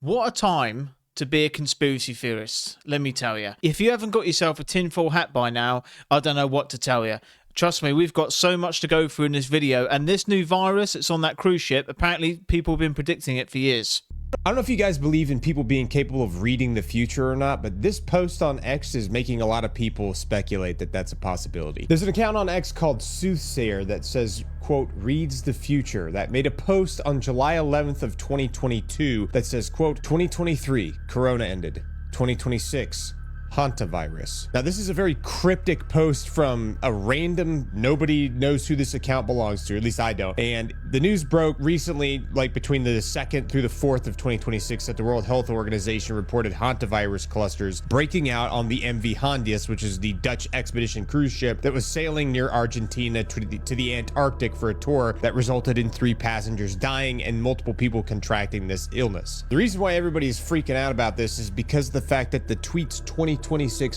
What a time to be a conspiracy theorist, let me tell you. If you haven't got yourself a tinfoil hat by now, I don't know what to tell you. Trust me, we've got so much to go through in this video, and this new virus that's on that cruise ship, apparently people have been predicting it for years. I don't know if you guys believe in people being capable of reading the future or not, but this post on X is making a lot of people speculate that that's a possibility. There's an account on X called Soothsayer that says, quote, reads the future, that made a post on July 11th of 2022 that says, quote, 2023, Corona ended. 2026, Hantavirus. Now, this is a very cryptic post from a random, nobody knows who this account belongs to, at least I don't. And the news broke recently, like between the 2nd through the 4th of 2026, that the World Health Organization reported Hantavirus clusters breaking out on the MV Hondius, which is the Dutch expedition cruise ship that was sailing near Argentina to the Antarctic for a tour that resulted in 3 passengers dying and multiple people contracting this illness. The reason why everybody is freaking out about this is because of the fact that the tweet's 2026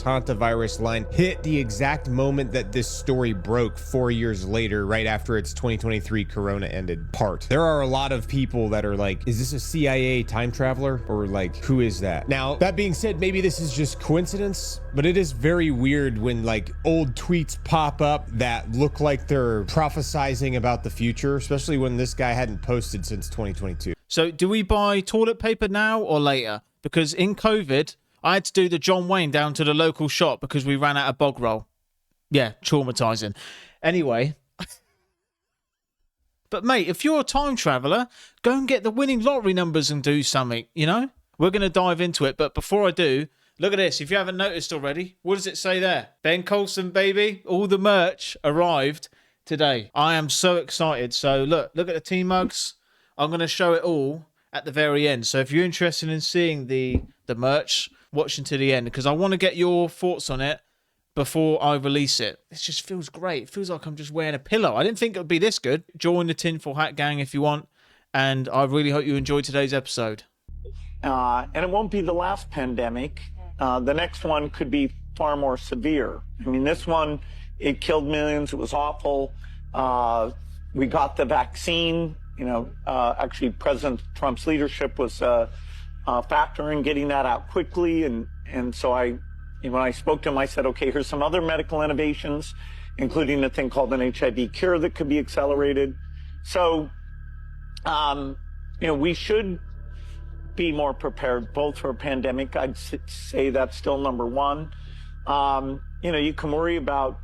Hantavirus line hit the exact moment that this story broke 4 years later, right after its 2023 Corona ended part. There are a lot of people that are like, is this a CIA time traveler? Or like, who is that? Now, that being said, maybe this is just coincidence, but it is very weird when like old tweets pop up that look like they're prophesizing about the future, especially when this guy hadn't posted since 2022. So do we buy toilet paper now or later? Because in COVID, I had to do the John Wayne down to the local shop because we ran out of bog roll. Yeah, traumatizing. Anyway. But mate, if you're a time traveler, go and get the winning lottery numbers and do something, you know? We're going to dive into it, but before I do, look at this. If you haven't noticed already, what does it say there? Ben Colson, baby. All the merch arrived today. I am so excited. So look at the team mugs. I'm going to show it all at the very end. So if you're interested in seeing the merch, watch until the end, because I want to get your thoughts on it before I release it. It just feels great. It feels like I'm just wearing a pillow. I didn't think it would be this good. Join the Tinfoil Hat gang if you want, and I really hope you enjoyed today's episode. And it won't be the last pandemic. The next one could be far more severe. I mean, this one, it killed millions. It was awful. We got the vaccine. You know, actually, President Trump's leadership was a factor in getting that out quickly. And so when I spoke to him, I said, okay, here's some other medical innovations, including a thing called an HIV cure that could be accelerated. So, we should be more prepared, both for a pandemic. I'd say that's still number one. You can worry about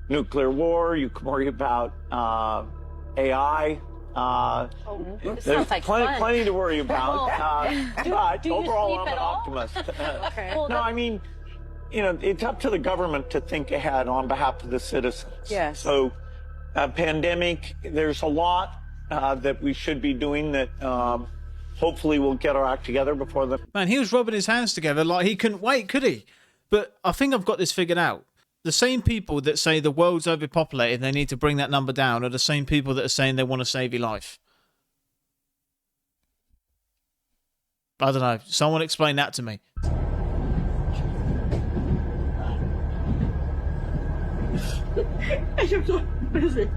nuclear war. You can worry about AI. There's plenty to worry about. But overall, I'm an optimist. Okay. No, I mean, it's up to the government to think ahead on behalf of the citizens. Yes. So, pandemic, there's a lot that we should be doing that hopefully we'll get our act together before the... Man, he was rubbing his hands together like he couldn't wait, could he? But I think I've got this figured out. The same people that say the world's overpopulated and they need to bring that number down are the same people that are saying they want to save your life. I don't know. Someone explain that to me. I don't know. What is it?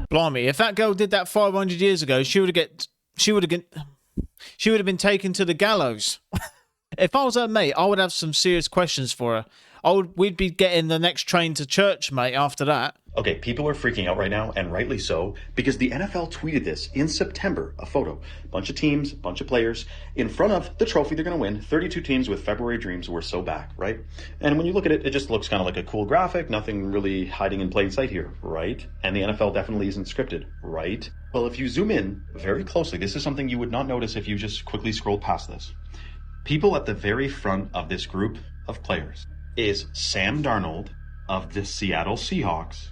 Blimey, if that girl did that 500 years ago, she would have been taken to the gallows. If I was her mate, I would have some serious questions for her. We'd be getting the next train to church, mate, after that. Okay, people are freaking out right now, and rightly so, because the NFL tweeted this in September, a photo. Bunch of teams, bunch of players, in front of the trophy they're going to win. 32 teams with February dreams. We're so back, right? And when you look at it, it just looks kind of like a cool graphic, nothing really hiding in plain sight here, right? And the NFL definitely isn't scripted, right? Well, if you zoom in very closely, this is something you would not notice if you just quickly scrolled past this. People at the very front of this group of players is Sam Darnold of the Seattle Seahawks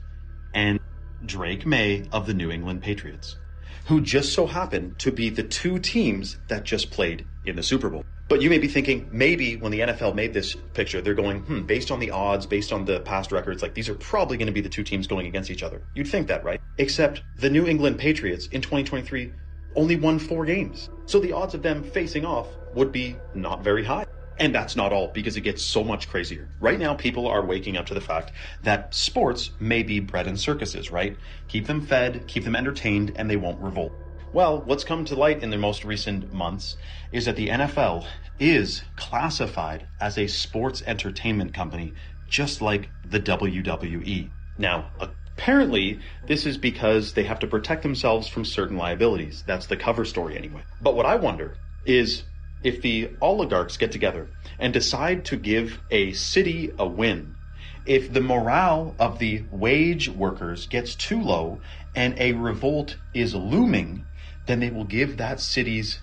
and Drake May of the New England Patriots, who just so happen to be the 2 teams that just played in the Super Bowl. But you may be thinking, maybe when the NFL made this picture, they're going, based on the odds, based on the past records, like these are probably going to be the 2 teams going against each other. You'd think that, right? Except the New England Patriots in 2023 only won 4 games. So the odds of them facing off would be not very high. And that's not all, because it gets so much crazier. Right now, people are waking up to the fact that sports may be bred in circuses, right? Keep them fed, keep them entertained, and they won't revolt. Well, what's come to light in the most recent months is that the NFL is classified as a sports entertainment company, just like the WWE. Now, apparently, this is because they have to protect themselves from certain liabilities. That's the cover story anyway. But what I wonder is, if the oligarchs get together and decide to give a city a win, if the morale of the wage workers gets too low and a revolt is looming, then they will give that city's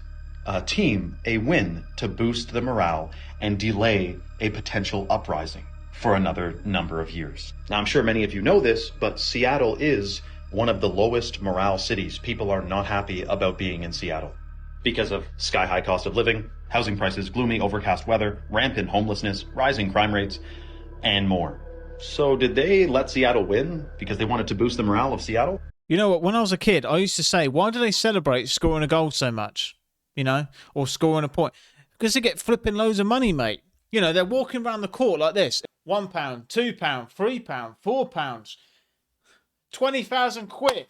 team a win to boost the morale and delay a potential uprising for another number of years. Now, I'm sure many of you know this, but Seattle is one of the lowest morale cities. People are not happy about being in Seattle because of sky-high cost of living, housing prices, gloomy, overcast weather, rampant homelessness, rising crime rates, and more. So did they let Seattle win because they wanted to boost the morale of Seattle? You know what? When I was a kid, I used to say, why do they celebrate scoring a goal so much? You know, or scoring a point? Because they get flipping loads of money, mate. You know, they're walking around the court like this. £1, £2, £3, £4, 20,000 quid.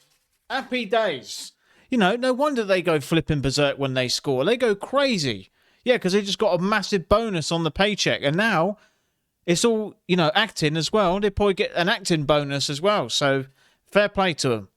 Happy days. You know, no wonder they go flipping berserk when they score. They go crazy. Yeah, because they just got a massive bonus on the paycheck. And now it's all, you know, acting as well. They probably get an acting bonus as well. So fair play to them.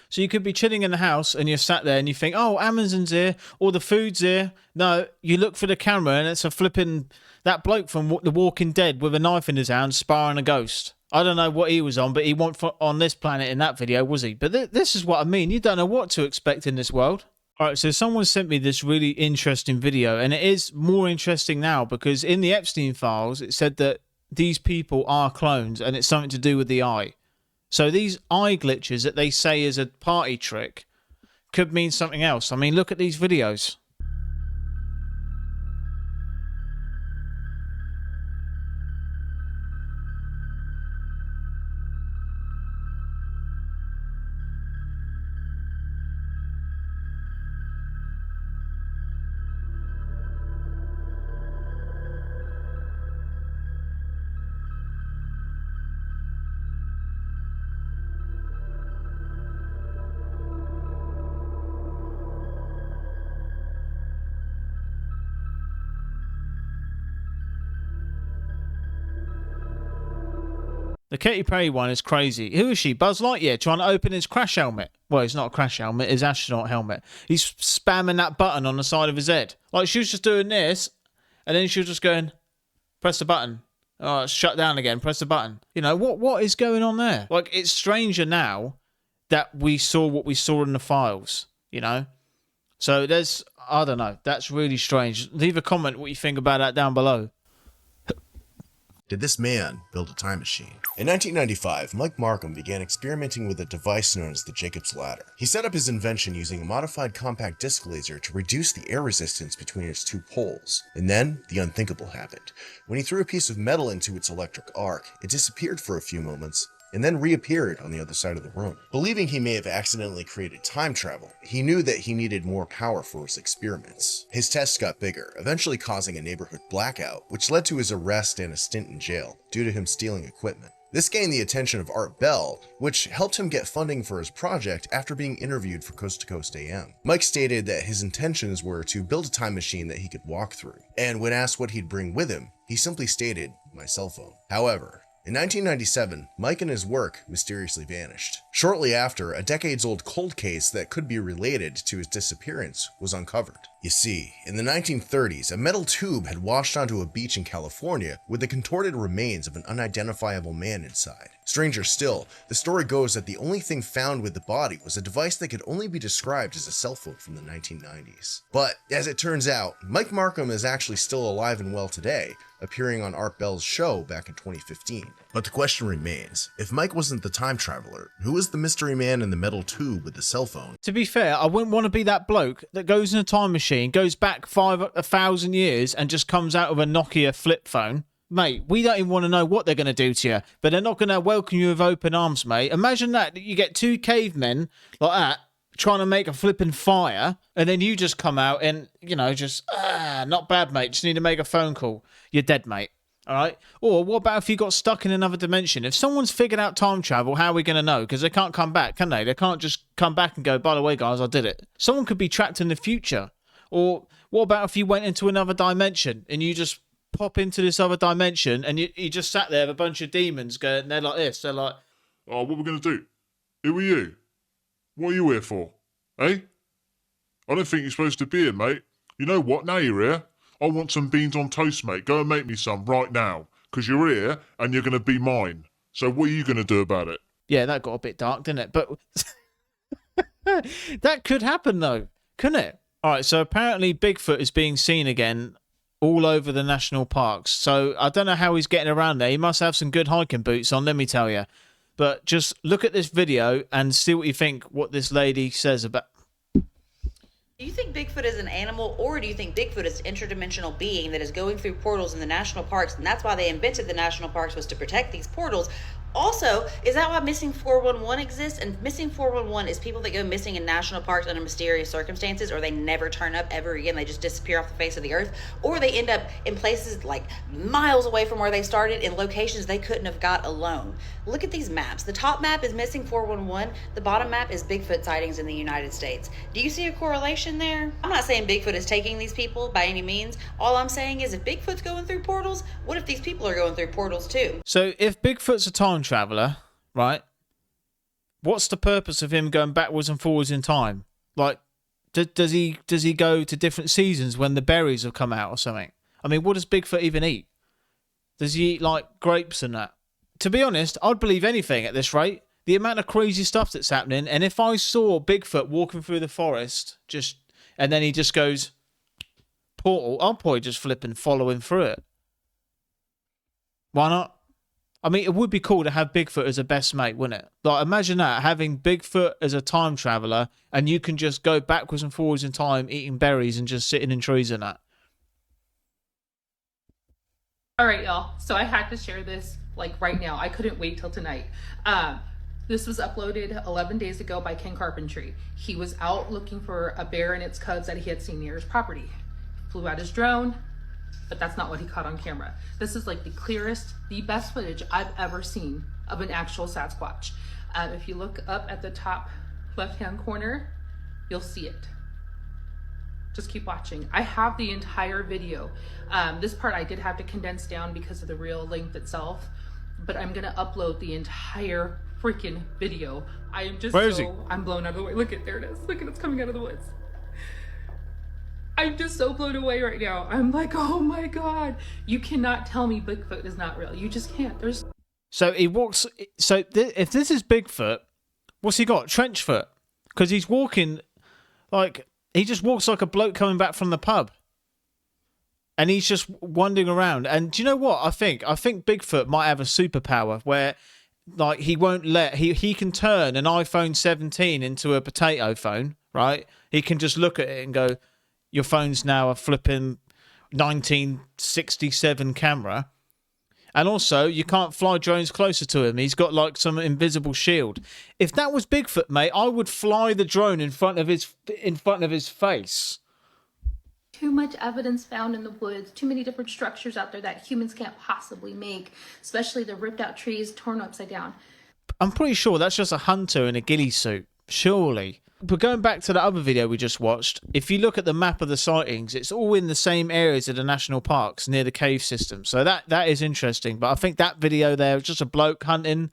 So you could be chilling in the house and you're sat there and you think, oh, Amazon's here or the food's here. No, you look for the camera and it's a flipping, that bloke from The Walking Dead with a knife in his hand sparring a ghost. I don't know what he was on, but he wasn't on this planet in that video, was he? But this is what I mean. You don't know what to expect in this world. All right, so someone sent me this really interesting video, and it is more interesting now because in the Epstein files, it said that these people are clones and it's something to do with the eye. So these eye glitches that they say is a party trick could mean something else. I mean, look at these videos. The Katy Perry one is crazy. Who is she? Buzz Lightyear trying to open his crash helmet. Well, it's not a crash helmet, his astronaut helmet. He's spamming that button on the side of his head. Like, she was just doing this, and then she was just going, press the button. Oh, it's shut down again, press the button. You know, what is going on there? Like, it's stranger now that we saw what we saw in the files, you know? So there's, I don't know, that's really strange. Leave a comment what you think about that down below. Did this man build a time machine? In 1995, Mike Markham began experimenting with a device known as the Jacob's Ladder. He set up his invention using a modified compact disc laser to reduce the air resistance between its two poles. And then, the unthinkable happened. When he threw a piece of metal into its electric arc, it disappeared for a few moments, and then reappeared on the other side of the room. Believing he may have accidentally created time travel, he knew that he needed more power for his experiments. His tests got bigger, eventually causing a neighborhood blackout, which led to his arrest and a stint in jail, due to him stealing equipment. This gained the attention of Art Bell, which helped him get funding for his project after being interviewed for Coast to Coast AM. Mike stated that his intentions were to build a time machine that he could walk through, and when asked what he'd bring with him, he simply stated, "My cell phone." However, in 1997, Mike and his work mysteriously vanished. Shortly after, a decades-old cold case that could be related to his disappearance was uncovered. You see, in the 1930s, a metal tube had washed onto a beach in California with the contorted remains of an unidentifiable man inside. Stranger still, the story goes that the only thing found with the body was a device that could only be described as a cell phone from the 1990s. But, as it turns out, Mike Markham is actually still alive and well today, appearing on Art Bell's show back in 2015. But the question remains, if Mike wasn't the time traveler, who is the mystery man in the metal tube with the cell phone? To be fair, I wouldn't want to be that bloke that goes in a time machine, goes back 1,000 years and just comes out with a Nokia flip phone. Mate, we don't even want to know what they're going to do to you, but they're not going to welcome you with open arms, mate. Imagine that you get two cavemen like that trying to make a flipping fire, and then you just come out and, you know, just, not bad, mate. Just need to make a phone call. You're dead, mate. All right? Or what about if you got stuck in another dimension? If someone's figured out time travel, how are we going to know? Because they can't come back, can they? They can't just come back and go, by the way, guys, I did it. Someone could be trapped in the future. Or what about if you went into another dimension and you just pop into this other dimension and you just sat there with a bunch of demons going, and they're like this. They're like, oh, what are we going to do? Who are you? What are you here for? Eh? I don't think you're supposed to be here, mate. You know what? Now you're here. I want some beans on toast, mate. Go and make me some right now. Because you're here and you're going to be mine. So what are you going to do about it? yeah, that got a bit dark, didn't it? But that could happen, though, couldn't it? All right, so apparently Bigfoot is being seen again all over the national parks. So I don't know how he's getting around there. He must have some good hiking boots on, let me tell you. But just look at this video and see what you think, what this lady says about... Do you think Bigfoot is an animal, or do you think Bigfoot is an interdimensional being that is going through portals in the national parks, and that's why they invented the national parks, was to protect these portals? Also, is that why Missing 411 exists? And Missing 411 is people that go missing in national parks under mysterious circumstances, or they never turn up ever again. They just disappear off the face of the earth, or they end up in places like miles away from where they started in locations they couldn't have got alone. Look at these maps. The top map is Missing 411. The bottom map is Bigfoot sightings in the United States. Do you see a correlation there? I'm not saying Bigfoot is taking these people by any means. All I'm saying is if Bigfoot's going through portals, what if these people are going through portals too? So if Bigfoot's a time traveler, right, what's the purpose of him going backwards and forwards in time? Like, does he go to different seasons when the berries have come out or something? I mean, what does Bigfoot even eat? Does he eat like grapes and that? To be honest, I'd believe anything at this rate. The amount of crazy stuff that's happening, and if I saw Bigfoot walking through the forest, and then he just goes portal, I'll probably just flip and follow him through it. Why not? I mean, it would be cool to have Bigfoot as a best mate, wouldn't it? Like, imagine that, having Bigfoot as a time traveler, and you can just go backwards and forwards in time, eating berries and just sitting in trees and that. All right, y'all. So I had to share this like right now. I couldn't wait till tonight. This was uploaded 11 days ago by Ken Carpentry. He was out looking for a bear and its cubs that he had seen near his property. Flew out his drone, but that's not what he caught on camera. This is like the clearest, the best footage I've ever seen of an actual Sasquatch. If you look up at the top left-hand corner, you'll see it. Just keep watching. I have the entire video. This part I did have to condense down because of the real length itself, but I'm gonna upload the entire freaking video. I am just I'm blown out of the way. Look at, there it is. Look at, it's coming out of the woods. I'm just so blown away right now. I'm like, oh my God. You cannot tell me Bigfoot is not real. You just can't. There's... So he walks, if this is Bigfoot, what's he got? Trench foot? Because he's walking like, he just walks like a bloke coming back from the pub. And he's just wandering around. And do you know what I think? I think Bigfoot might have a superpower where, like, he won't let... He can turn an iPhone 17 into a potato phone, right? He can just look at it and go, your phone's now a flipping 1967 camera. And also, you can't fly drones closer to him. He's got, like, some invisible shield. If that was Bigfoot, mate, I would fly the drone in front of his face. Too much evidence found in the woods, too many different structures out there that humans can't possibly make, especially the ripped out trees torn upside down. I'm pretty sure that's just a hunter in a ghillie suit, surely. But going back to the other video we just watched, if you look at the map of the sightings, it's all in the same areas of the national parks near the cave system. So that is interesting. But I think that video there was just a bloke hunting,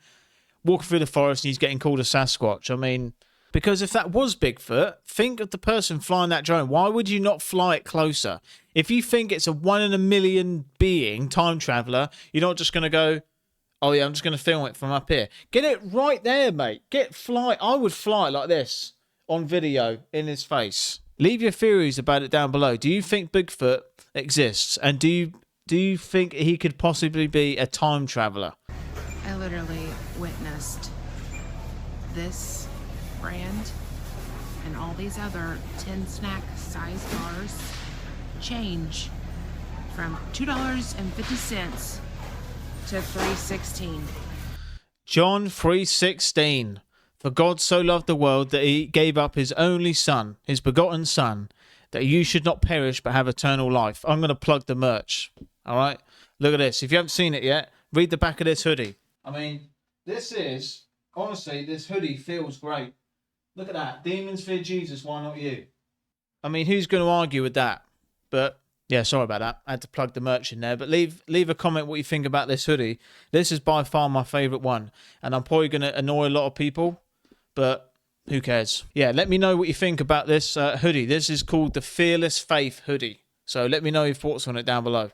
walking through the forest, and he's getting called a Sasquatch. I mean, Because if that was Bigfoot, think of the person flying that drone. Why would you not fly it closer? If you think it's a 1 in a million being, time traveler, you're not just going to go, oh yeah, I'm just going to film it from up here. Get it right there, mate. I would fly it like this on video in his face. Leave your theories about it down below. Do you think Bigfoot exists? And do you think he could possibly be a time traveler? I literally witnessed this brand and all these other 10 snack size bars change from $2.50 to $3.16. John 3:16. For God so loved the world that he gave up his only son, his begotten son, that you should not perish but have eternal life. I'm going to plug the merch. All right? Look at this. If you haven't seen it yet, read the back of this hoodie. I mean, honestly, this hoodie feels great. Look at that. Demons fear Jesus, why not you? I mean, who's going to argue with that? But, yeah, sorry about that. I had to plug the merch in there. But leave a comment what you think about this hoodie. This is by far my favourite one. And I'm probably going to annoy a lot of people. But who cares? Yeah, let me know what you think about this hoodie. This is called the Fearless Faith hoodie. So let me know your thoughts on it down below.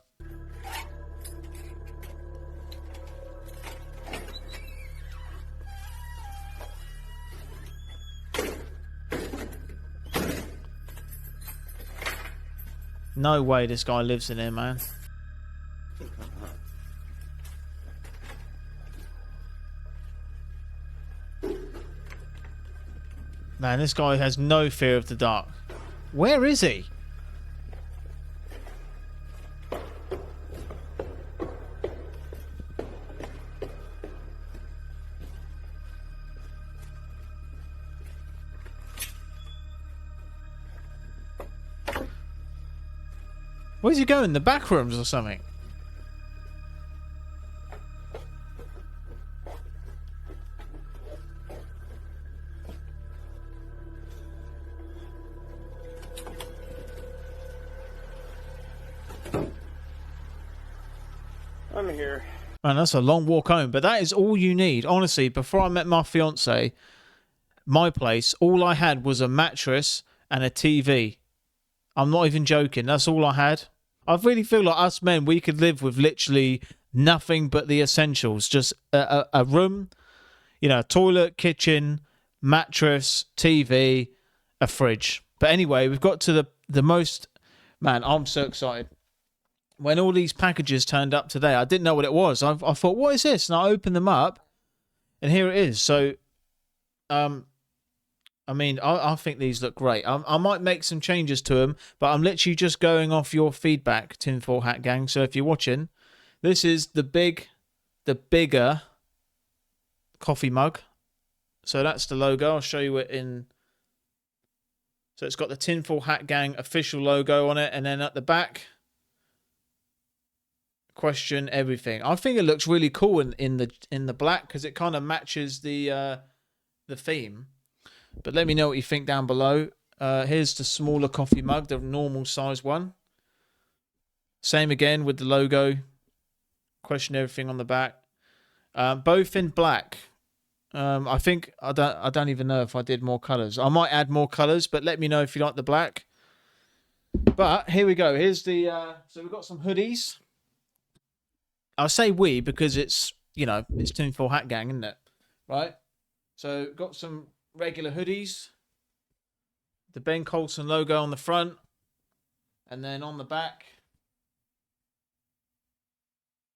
No way this guy lives in here, man. Man, this guy has no fear of the dark. Where is he? Where's he going? The back rooms or something? I'm here. Man, that's a long walk home, but that is all you need. Honestly, before I met my fiance, my place, all I had was a mattress and a TV. I'm not even joking. That's all I had. I really feel like us men, we could live with literally nothing but the essentials. Just a room, you know, toilet, kitchen, mattress, TV, a fridge. But anyway, we've got to the most... Man, I'm so excited. When all these packages turned up today, I didn't know what it was. I thought, what is this? And I opened them up, and here it is. So, I mean, I think these look great. I might make some changes to them, but I'm literally just going off your feedback, Tinfoil Hat Gang. So if you're watching, this is the bigger coffee mug. So that's the logo. I'll show you it in... So it's got the Tinfoil Hat Gang official logo on it, and then at the back, question everything. I think it looks really cool in the black because it kind of matches the theme. But let me know what you think down below. Here's the smaller coffee mug, the normal size one. Same again with the logo. Question everything on the back. Both in black. I think I don't even know if I did more colours. I might add more colours, but let me know if you like the black. But here we go. Here's the so we've got some hoodies. I'll say we because it's, you know, it's Tinfoil Hat Gang, isn't it? Right? So got some regular hoodies, the Ben Colson logo on the front, and then on the back,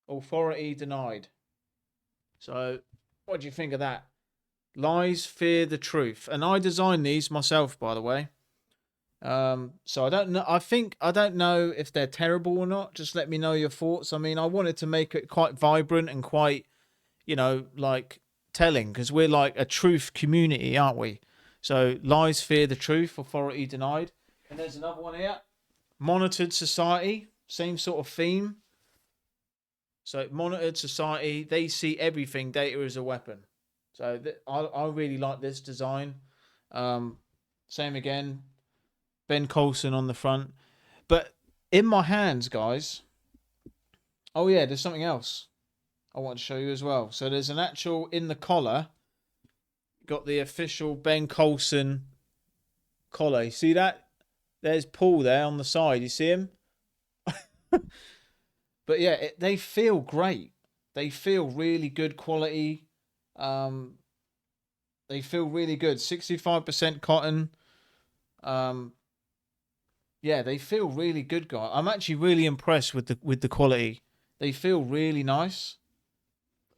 authority denied. So what do you think of that? Lies fear the truth. And I designed these myself, by the way. So I don't know. I don't know if they're terrible or not. Just let me know your thoughts. I mean, I wanted to make it quite vibrant and quite, you know, like telling, because we're like a truth community, aren't we? So lies fear the truth, authority denied. And there's another one here, monitored society, same sort of theme. So monitored society, they see everything, data is a weapon. So I really like this design. Same again, Ben Colson on the front. But in my hands, guys, oh yeah, there's something else I want to show you as well. So there's an actual, in the collar, got the official Ben Colson collar. You see that? There's Paul there on the side. You see him? But yeah, they feel great. They feel really good quality. They feel really good. 65% cotton. Yeah, they feel really good, guys. I'm actually really impressed with the quality. They feel really nice,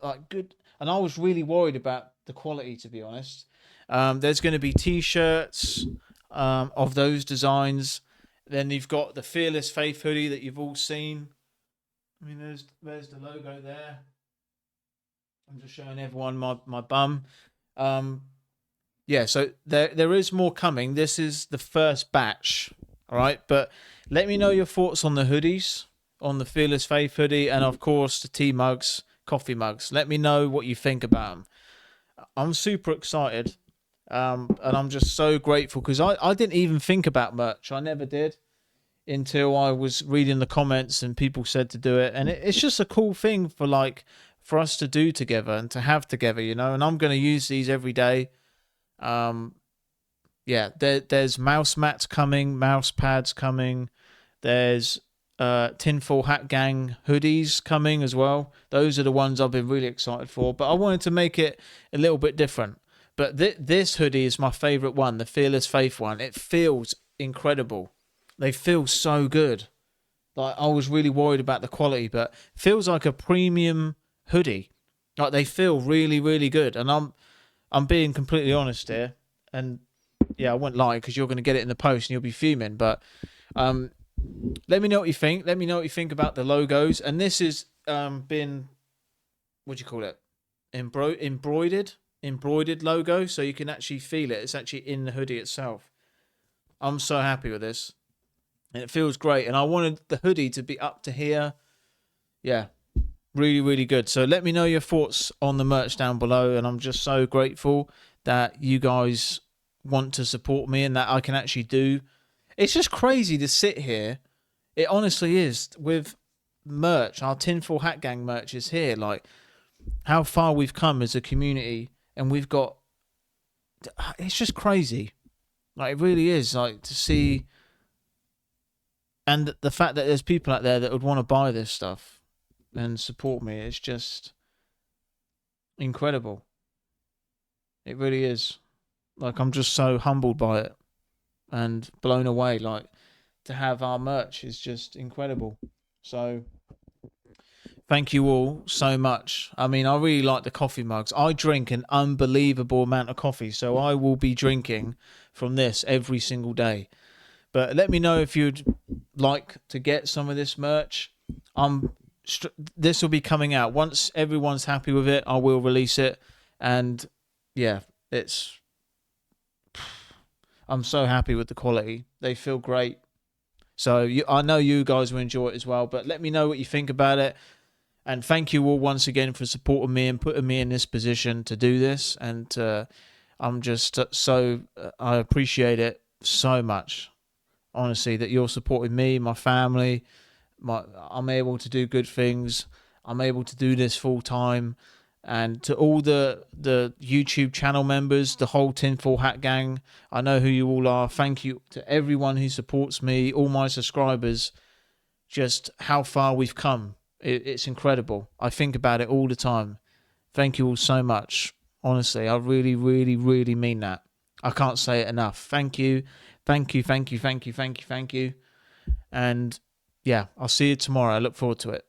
like good. And I was really worried about the quality, to be honest. There's going to be T-shirts of those designs. Then you've got the Fearless Faith hoodie that you've all seen. I mean, there's the logo there. I'm just showing everyone my bum. Yeah, so there is more coming. This is the first batch, all right? But let me know your thoughts on the hoodies, on the Fearless Faith hoodie, and of course the tea mugs, coffee mugs. Let me know what you think about them. I'm super excited, and I'm just so grateful because I didn't even think about merch. I never did until I was reading the comments and people said to do it, and it's just a cool thing for us to do together and to have together, you know. And I'm going to use these every day. Yeah, there's mouse mats coming, mouse pads coming. There's Tinfoil Hat Gang hoodies coming as well. Those are the ones I've been really excited for. But I wanted to make it a little bit different. But this hoodie is my favorite one, the Fearless Faith one. It feels incredible. They feel so good. Like, I was really worried about the quality, but it feels like a premium hoodie. Like, they feel really, really good. And I'm being completely honest here. And yeah, I won't lie because you're going to get it in the post and you'll be fuming. But let me know what you think. Let me know what you think about the logos. And this has been, what do you call it? Embroidered logo. So you can actually feel it. It's actually in the hoodie itself. I'm so happy with this. And it feels great. And I wanted the hoodie to be up to here. Yeah. Really, really good. So let me know your thoughts on the merch down below. And I'm just so grateful that you guys want to support me and that I can actually do. It's just crazy to sit here. It honestly is. With merch, our Tinfoil Hat Gang merch is here. Like, how far we've come as a community. And we've got... It's just crazy. Like, it really is. Like, to see... And the fact that there's people out there that would want to buy this stuff and support me, it's just incredible. It really is. Like, I'm just so humbled by it and blown away. Like, to have our merch is just incredible. So, thank you all so much. I mean, I really like the coffee mugs. I drink an unbelievable amount of coffee, so I will be drinking from this every single day. But let me know if you'd like to get some of this merch. This will be coming out. Once everyone's happy with it, I will release it. And yeah, I'm so happy with the quality. They feel great. So I know you guys will enjoy it as well. But let me know what you think about it. And thank you all once again for supporting me and putting me in this position to do this. And I'm just I appreciate it so much. Honestly, that you're supporting me, my family. I'm able to do good things. I'm able to do this full time. And to all the YouTube channel members, the whole Tinfoil Hat Gang, I know who you all are. Thank you to everyone who supports me, all my subscribers. Just how far we've come. It's incredible. I think about it all the time. Thank you all so much. Honestly, I really, really, really mean that. I can't say it enough. Thank you. Thank you, thank you, thank you, thank you, thank you. And yeah, I'll see you tomorrow. I look forward to it.